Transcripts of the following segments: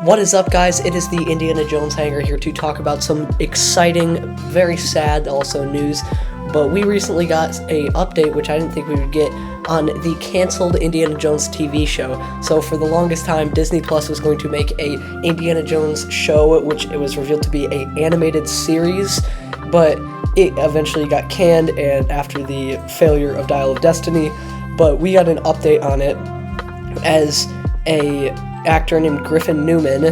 What is up, guys? It is the Indiana Jones Hanger here to talk about some exciting, very sad also news, but we recently got a update which I didn't think we would get on the canceled Indiana Jones TV show. So for the longest time, Disney Plus was going to make a Indiana Jones show, which it was revealed to be an animated series, but it eventually got canned and after the failure of Dial of Destiny. But we got an update on it as a actor named Griffin Newman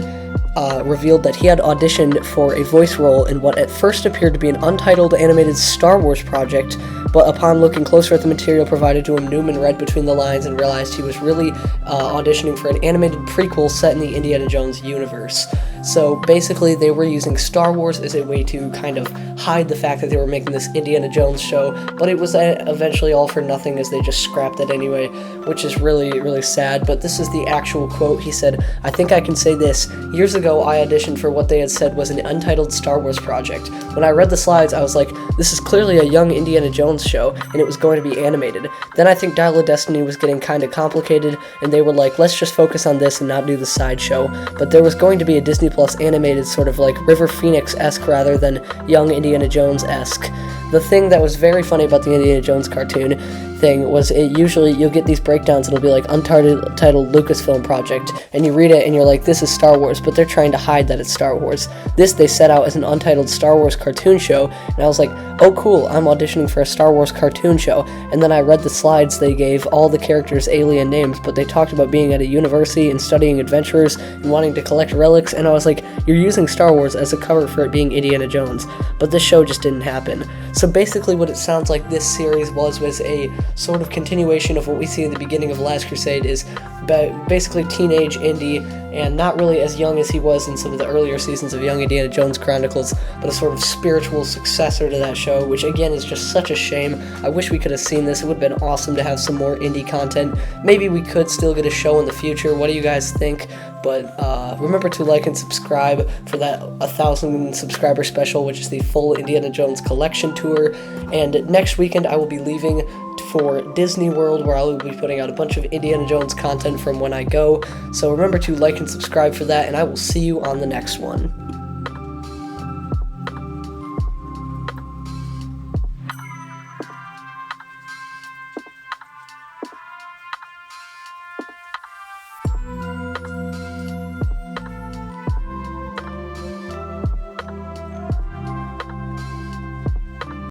revealed that he had auditioned for a voice role in what at first appeared to be an untitled animated Star Wars project, but upon looking closer at the material provided to him, Newman read between the lines and realized he was really auditioning for an animated prequel set in the Indiana Jones universe. So basically, they were using Star Wars as a way to kind of hide the fact that they were making this Indiana Jones show, but it was eventually all for nothing as they just scrapped it anyway, which is really, really sad. But this is the actual quote. He said, "I think I can say this. Years ago, I auditioned for what they had said was an untitled Star Wars project. When I read the slides, I was like, this is clearly a young Indiana Jones show, and it was going to be animated. Then I think Dial of Destiny was getting kind of complicated, and they were like, let's just focus on this and not do the sideshow. But there was going to be a Disney Plus animated sort of like River Phoenix-esque rather than young Indiana Jones-esque." The thing that was very funny about the Indiana Jones cartoon thing was it usually, you'll get these breakdowns, it'll be like untitled Lucasfilm project, and you read it and you're like, this is Star Wars, but they're trying to hide that it's Star Wars. This they set out as an untitled Star Wars cartoon show, and I was like, oh cool, I'm auditioning for a Star Wars cartoon show. And then I read the slides, they gave all the characters alien names, but they talked about being at a university and studying adventurers and wanting to collect relics, and I was like, you're using Star Wars as a cover for it being Indiana Jones. But this show just didn't happen. So basically what it sounds like this series was a sort of continuation of what we see in the beginning of Last Crusade, is basically teenage Indy, and not really as young as he was in some of the earlier seasons of Young Indiana Jones Chronicles, but a sort of spiritual successor to that show, which again is just such a shame. I wish we could have seen this. It would have been awesome to have some more Indy content. Maybe we could still get a show in the future. What do you guys think? But remember to like and subscribe for that 1,000 subscriber special, which is the full Indiana Jones collection tour. And next weekend I will be leaving for Disney World, where I will be putting out a bunch of Indiana Jones content from when I go. So remember to like and subscribe for that, and I will see you on the next one.